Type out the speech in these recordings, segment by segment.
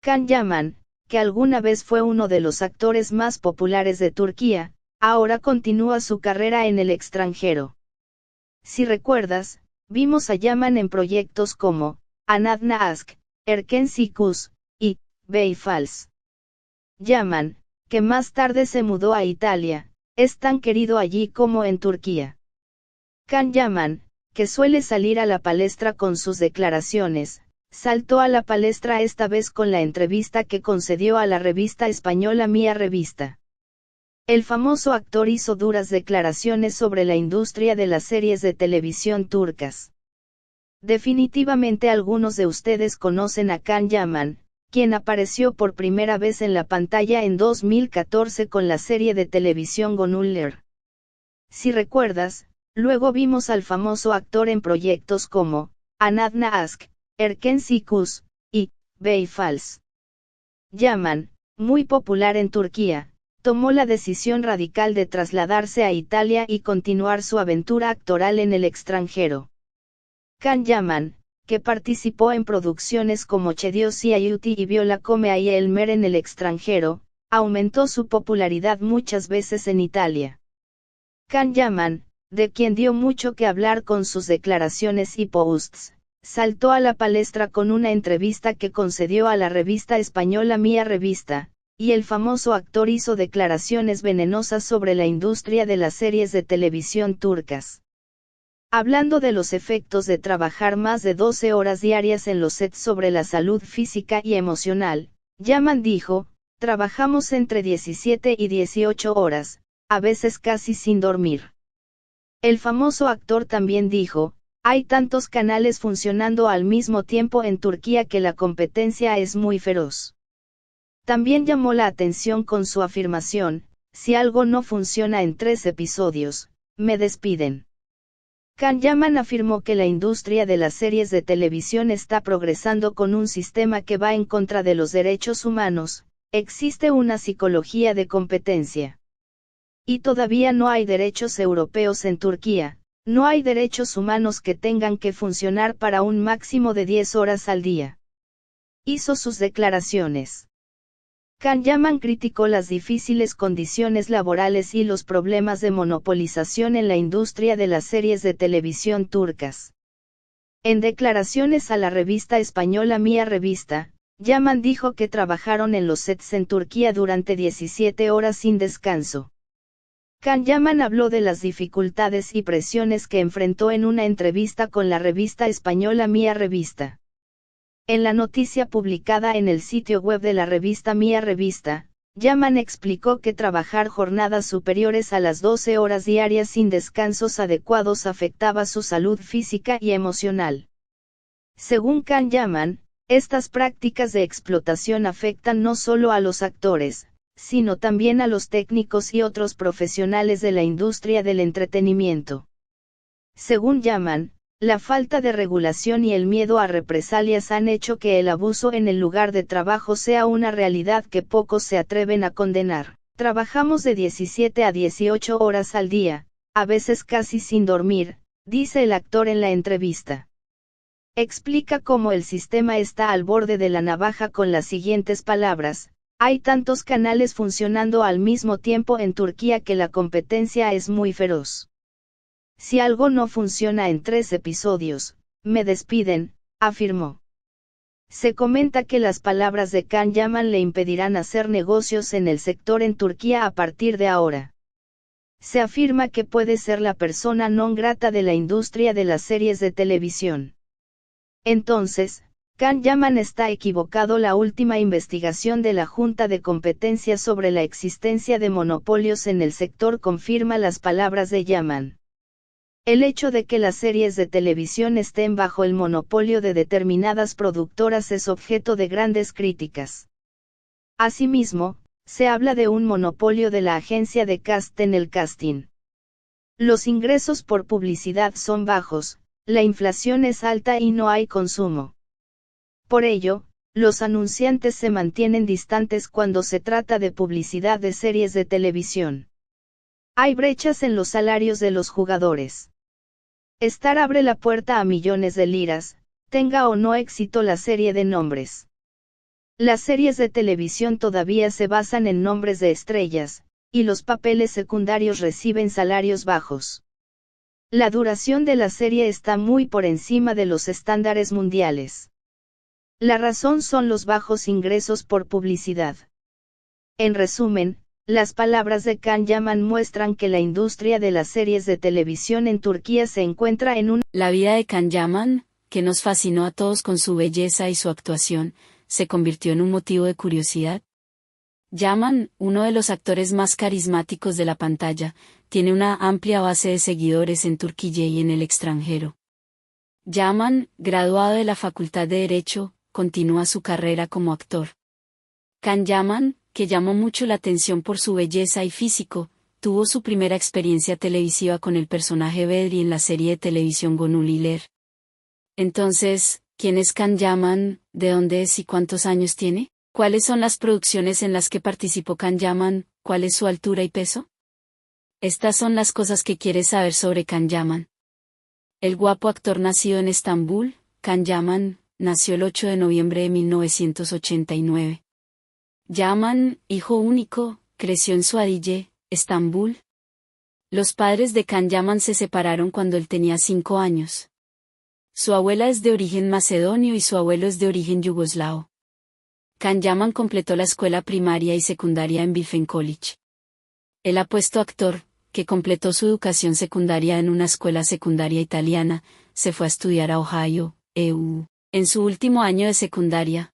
Can Yaman, que alguna vez fue uno de los actores más populares de Turquía, ahora continúa su carrera en el extranjero. Si recuerdas, vimos a Yaman en proyectos como Anadna Ask, Erken Sikus y Bey Fals. Yaman, que más tarde se mudó a Italia, es tan querido allí como en Turquía. Can Yaman, que suele salir a la palestra con sus declaraciones, saltó a la palestra esta vez con la entrevista que concedió a la revista española Mía Revista. El famoso actor hizo duras declaraciones sobre la industria de las series de televisión turcas. Definitivamente algunos de ustedes conocen a Can Yaman, quien apareció por primera vez en la pantalla en 2014 con la serie de televisión Gönüller. Si recuerdas, luego vimos al famoso actor en proyectos como Anadna Ask, Erken Sikus y Bey Fals. Yaman, muy popular en Turquía, tomó la decisión radical de trasladarse a Italia y continuar su aventura actoral en el extranjero. Can Yaman, que participó en producciones como Çediyosi Ayuti y Viola Come Ay Elmer en el extranjero, aumentó su popularidad muchas veces en Italia. Can Yaman, de quien dio mucho que hablar con sus declaraciones y posts, saltó a la palestra con una entrevista que concedió a la revista española Mía Revista, y el famoso actor hizo declaraciones venenosas sobre la industria de las series de televisión turcas. Hablando de los efectos de trabajar más de 12 horas diarias en los sets sobre la salud física y emocional, Yaman dijo, trabajamos entre 17 y 18 horas, a veces casi sin dormir. El famoso actor también dijo, hay tantos canales funcionando al mismo tiempo en Turquía que la competencia es muy feroz. También llamó la atención con su afirmación, si algo no funciona en 3 episodios, me despiden. Can Yaman afirmó que la industria de las series de televisión está progresando con un sistema que va en contra de los derechos humanos, existe una psicología de competencia. Y todavía no hay derechos europeos en Turquía, no hay derechos humanos que tengan que funcionar para un máximo de 10 horas al día. Hizo sus declaraciones. Can Yaman criticó las difíciles condiciones laborales y los problemas de monopolización en la industria de las series de televisión turcas. En declaraciones a la revista española Mía Revista, Yaman dijo que trabajaron en los sets en Turquía durante 17 horas sin descanso. Can Yaman habló de las dificultades y presiones que enfrentó en una entrevista con la revista española Mía Revista. En la noticia publicada en el sitio web de la revista Mía Revista, Yaman explicó que trabajar jornadas superiores a las 12 horas diarias sin descansos adecuados afectaba su salud física y emocional. Según Can Yaman, estas prácticas de explotación afectan no solo a los actores, sino también a los técnicos y otros profesionales de la industria del entretenimiento. Según Yaman, la falta de regulación y el miedo a represalias han hecho que el abuso en el lugar de trabajo sea una realidad que pocos se atreven a condenar. Trabajamos de 17 a 18 horas al día, a veces casi sin dormir, dice el actor en la entrevista. Explica cómo el sistema está al borde de la navaja con las siguientes palabras, hay tantos canales funcionando al mismo tiempo en Turquía que la competencia es muy feroz. Si algo no funciona en 3 episodios, me despiden, afirmó. Se comenta que las palabras de Can Yaman le impedirán hacer negocios en el sector en Turquía a partir de ahora. Se afirma que puede ser la persona non grata de la industria de las series de televisión. Entonces, Can Yaman está equivocado. La última investigación de la Junta de Competencia sobre la existencia de monopolios en el sector confirma las palabras de Yaman. El hecho de que las series de televisión estén bajo el monopolio de determinadas productoras es objeto de grandes críticas. Asimismo, se habla de un monopolio de la agencia de cast en el casting. Los ingresos por publicidad son bajos, la inflación es alta y no hay consumo. Por ello, los anunciantes se mantienen distantes cuando se trata de publicidad de series de televisión. Hay brechas en los salarios de los jugadores. Star abre la puerta a millones de liras, tenga o no éxito la serie de nombres. Las series de televisión todavía se basan en nombres de estrellas, y los papeles secundarios reciben salarios bajos. La duración de la serie está muy por encima de los estándares mundiales. La razón son los bajos ingresos por publicidad. En resumen, las palabras de Can Yaman muestran que la industria de las series de televisión en Turquía se encuentra en un... La vida de Can Yaman, que nos fascinó a todos con su belleza y su actuación, se convirtió en un motivo de curiosidad. Yaman, uno de los actores más carismáticos de la pantalla, tiene una amplia base de seguidores en Turquía y en el extranjero. Yaman, graduado de la Facultad de Derecho, continúa su carrera como actor. Can Yaman, que llamó mucho la atención por su belleza y físico, tuvo su primera experiencia televisiva con el personaje Bedri en la serie de televisión Gönül İler. Entonces, ¿quién es Can Yaman, de dónde es y cuántos años tiene? ¿Cuáles son las producciones en las que participó Can Yaman? ¿Cuál es su altura y peso? Estas son las cosas que quieres saber sobre Can Yaman. El guapo actor nacido en Estambul, Can Yaman, nació el 8 de noviembre de 1989. Yaman, hijo único, creció en Suadiye, Estambul. Los padres de Can Yaman se separaron cuando él tenía 5 años. Su abuela es de origen macedonio y su abuelo es de origen yugoslavo. Can Yaman completó la escuela primaria y secundaria en Bifen College. El apuesto actor, que completó su educación secundaria en una escuela secundaria italiana, se fue a estudiar a Ohio, EU, en su último año de secundaria.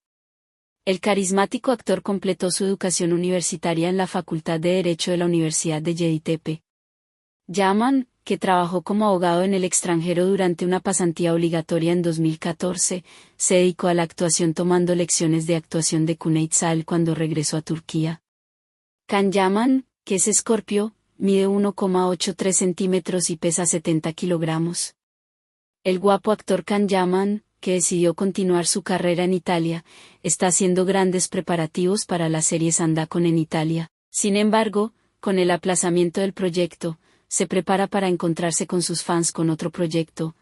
El carismático actor completó su educación universitaria en la Facultad de Derecho de la Universidad de Yeditepe. Yaman, que trabajó como abogado en el extranjero durante una pasantía obligatoria en 2014, se dedicó a la actuación tomando lecciones de actuación de Cüneyt Sal cuando regresó a Turquía. Can Yaman, que es escorpio, mide 1,83 centímetros y pesa 70 kilogramos. El guapo actor Can Yaman, que decidió continuar su carrera en Italia, está haciendo grandes preparativos para la serie Sandacon en Italia. Sin embargo, con el aplazamiento del proyecto, se prepara para encontrarse con sus fans con otro proyecto,